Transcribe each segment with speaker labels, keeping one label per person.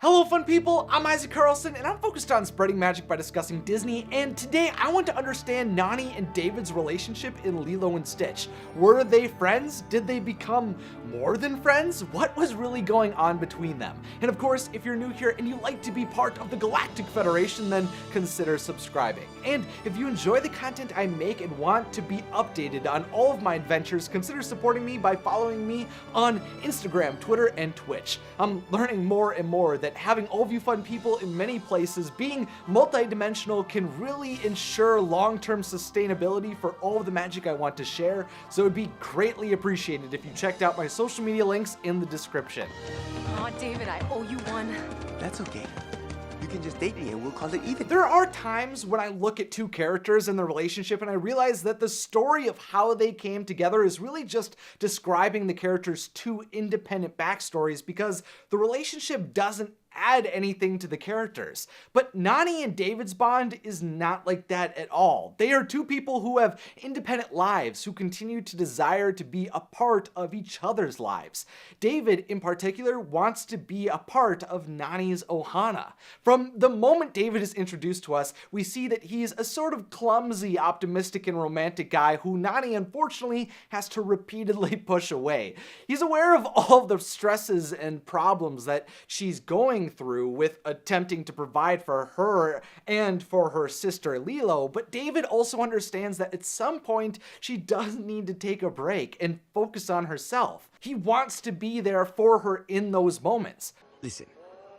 Speaker 1: Hello fun people, I'm Isaac Carlson and I'm focused on spreading magic by discussing Disney, and today I want to understand Nani and David's relationship in Lilo and Stitch. Were they friends? Did they become more than friends? What was really going on between them? And of course, if you're new here and you like to be part of the Galactic Federation, then consider subscribing. And if you enjoy the content I make and want to be updated on all of my adventures, consider supporting me by following me on Instagram, Twitter, and Twitch. I'm learning more and more that having all of you fun people in many places, being multidimensional, can really ensure long-term sustainability for all of the magic I want to share, so it would be greatly appreciated if you checked out my social media links in the description.
Speaker 2: Aw, David, I owe you one.
Speaker 3: That's okay. You can just date me and we'll call it even.
Speaker 1: There are times when I look at two characters and their relationship and I realize that the story of how they came together is really just describing the characters' two independent backstories, because the relationship doesn't add anything to the characters. But Nani and David's bond is not like that at all. They are two people who have independent lives, who continue to desire to be a part of each other's lives. David, in particular, wants to be a part of Nani's Ohana. From the moment David is introduced to us, we see that he's a sort of clumsy, optimistic, and romantic guy who Nani, unfortunately, has to repeatedly push away. He's aware of all of the stresses and problems that she's going through with attempting to provide for her and for her sister Lilo, but David also understands that at some point she does need to take a break and focus on herself. He wants to be there for her in those moments.
Speaker 3: Listen,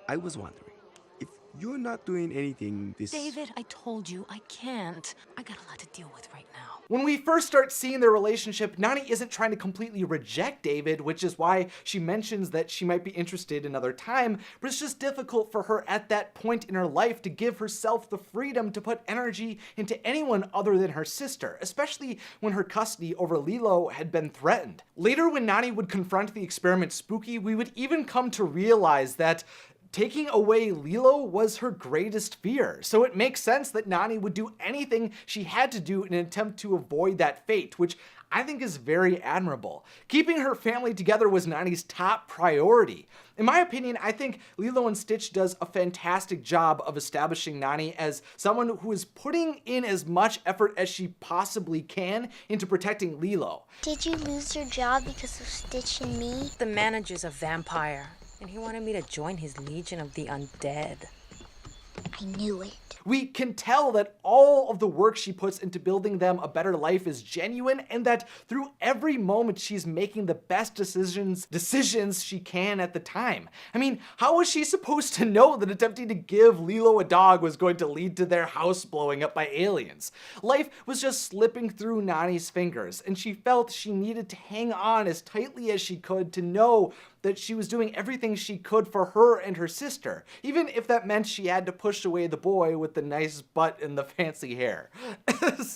Speaker 3: I was wondering, if you're not doing anything this...
Speaker 2: David, I told you I can't. I got a lot to deal with right now.
Speaker 1: When we first start seeing their relationship, Nani isn't trying to completely reject David, which is why she mentions that she might be interested another time, but it's just difficult for her at that point in her life to give herself the freedom to put energy into anyone other than her sister, especially when her custody over Lilo had been threatened. Later, when Nani would confront the experiment Spooky, we would even come to realize that taking away Lilo was her greatest fear, so it makes sense that Nani would do anything she had to do in an attempt to avoid that fate, which I think is very admirable. Keeping her family together was Nani's top priority. In my opinion, I think Lilo and Stitch does a fantastic job of establishing Nani as someone who is putting in as much effort as she possibly can into protecting Lilo.
Speaker 4: Did you lose your job because of Stitch and me?
Speaker 2: The manager's a vampire, and he wanted me to join his Legion of the Undead.
Speaker 4: I knew it.
Speaker 1: We can tell that all of the work she puts into building them a better life is genuine, and that through every moment she's making the best decisions she can at the time. I mean, how was she supposed to know that attempting to give Lilo a dog was going to lead to their house blowing up by aliens? Life was just slipping through Nani's fingers, and she felt she needed to hang on as tightly as she could to know that she was doing everything she could for her and her sister, even if that meant she had to push away the boy with the nice butt and the fancy hair.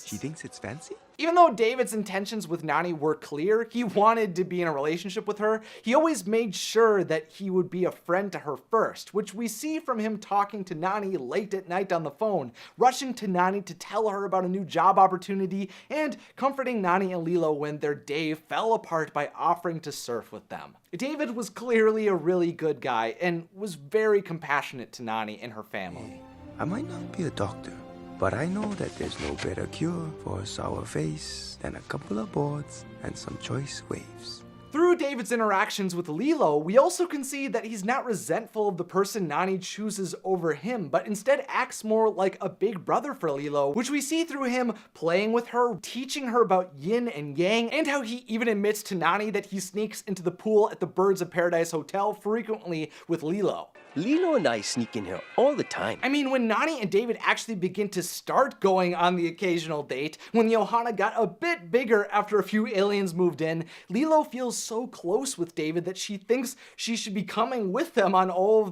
Speaker 3: She thinks it's fancy?
Speaker 1: Even though David's intentions with Nani were clear, he wanted to be in a relationship with her, he always made sure that he would be a friend to her first, which we see from him talking to Nani late at night on the phone, rushing to Nani to tell her about a new job opportunity, and comforting Nani and Lilo when their day fell apart by offering to surf with them. David was clearly a really good guy and was very compassionate to Nani and her family.
Speaker 3: I might not be a doctor, but I know that there's no better cure for a sour face than a couple of boards and some choice waves.
Speaker 1: Through David's interactions with Lilo, we also can see that he's not resentful of the person Nani chooses over him, but instead acts more like a big brother for Lilo, which we see through him playing with her, teaching her about yin and yang, and how he even admits to Nani that he sneaks into the pool at the Birds of Paradise Hotel frequently with Lilo.
Speaker 5: Lilo and I sneak in here all the time.
Speaker 1: I mean, when Nani and David actually begin to start going on the occasional date, when the Ohana got a bit bigger after a few aliens moved in, Lilo feels so close with David that she thinks she should be coming with them on all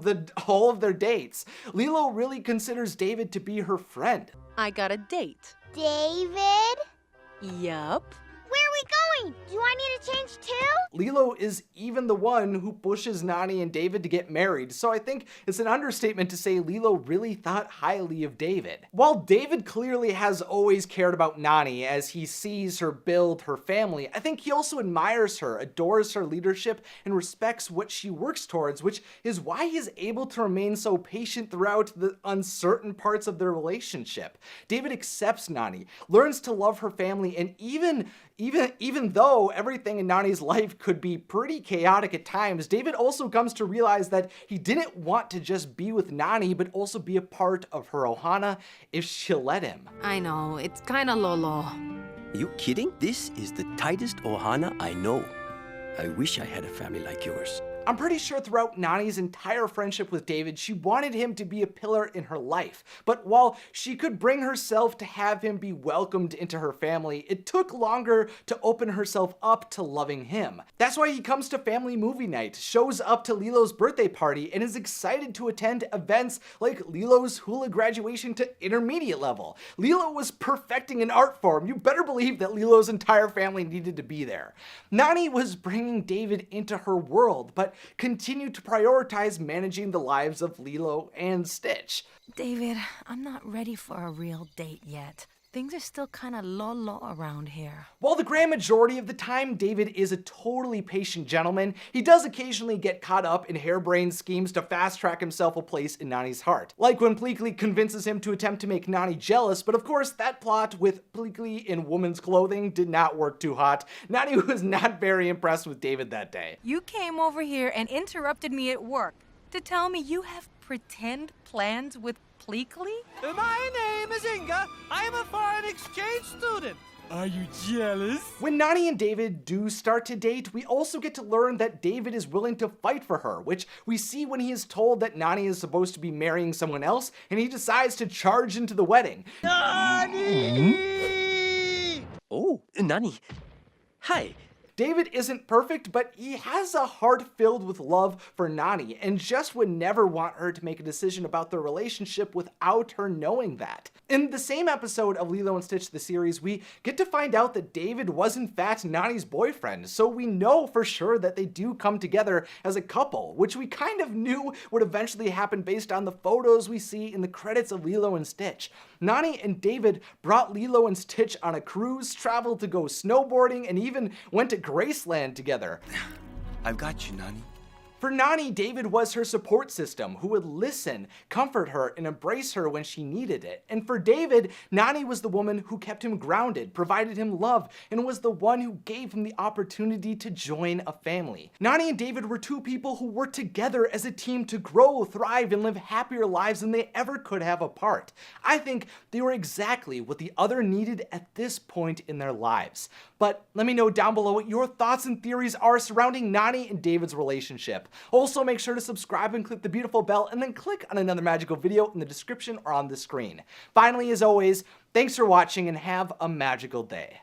Speaker 1: of their dates. Lilo really considers David to be her friend.
Speaker 2: I got a date.
Speaker 4: David?
Speaker 2: Yup.
Speaker 4: Where are we doing? Do I need to change too?
Speaker 1: Lilo is even the one who pushes Nani and David to get married, so I think it's an understatement to say Lilo really thought highly of David. While David clearly has always cared about Nani as he sees her build her family, I think he also admires her, adores her leadership, and respects what she works towards, which is why he is able to remain so patient throughout the uncertain parts of their relationship. David accepts Nani, learns to love her family, and even though everything in Nani's life could be pretty chaotic at times, David also comes to realize that he didn't want to just be with Nani, but also be a part of her ohana if she'll let him.
Speaker 2: I know, it's kinda lolo.
Speaker 5: Are you kidding? This is the tightest ohana I know. I wish I had a family like yours.
Speaker 1: I'm pretty sure throughout Nani's entire friendship with David, she wanted him to be a pillar in her life. But while she could bring herself to have him be welcomed into her family, it took longer to open herself up to loving him. That's why he comes to family movie night, shows up to Lilo's birthday party, and is excited to attend events like Lilo's hula graduation to intermediate level. Lilo was perfecting an art form. You better believe that Lilo's entire family needed to be there. Nani was bringing David into her world, but continued to prioritize managing the lives of Lilo and Stitch.
Speaker 2: David, I'm not ready for a real date yet. Things are still kinda lolo around here.
Speaker 1: While the grand majority of the time David is a totally patient gentleman, he does occasionally get caught up in harebrained schemes to fast-track himself a place in Nani's heart. Like when Pleakley convinces him to attempt to make Nani jealous, but of course that plot with Pleakley in woman's clothing did not work too hot. Nani was not very impressed with David that day.
Speaker 2: You came over here and interrupted me at work to tell me you have pretend plans with Pleakley?
Speaker 6: My name is Inga. I'm a foreign exchange student. Are you jealous?
Speaker 1: When Nani and David do start to date, we also get to learn that David is willing to fight for her, which we see when he is told that Nani is supposed to be marrying someone else, and he decides to charge into the wedding.
Speaker 6: Nani!
Speaker 5: Oh, Nani. Hi.
Speaker 1: David isn't perfect, but he has a heart filled with love for Nani and just would never want her to make a decision about their relationship without her knowing that. In the same episode of Lilo and Stitch the series, we get to find out that David was in fact Nani's boyfriend, so we know for sure that they do come together as a couple, which we kind of knew would eventually happen based on the photos we see in the credits of Lilo and Stitch. Nani and David brought Lilo and Stitch on a cruise, traveled to go snowboarding, and even went to Graceland together.
Speaker 3: I've got you, Nani.
Speaker 1: For Nani, David was her support system who would listen, comfort her, and embrace her when she needed it. And for David, Nani was the woman who kept him grounded, provided him love, and was the one who gave him the opportunity to join a family. Nani and David were two people who worked together as a team to grow, thrive, and live happier lives than they ever could have apart. I think they were exactly what the other needed at this point in their lives. But let me know down below what your thoughts and theories are surrounding Nani and David's relationship. Also, make sure to subscribe and click the beautiful bell, and then click on another magical video in the description or on the screen. Finally, as always, thanks for watching and have a magical day.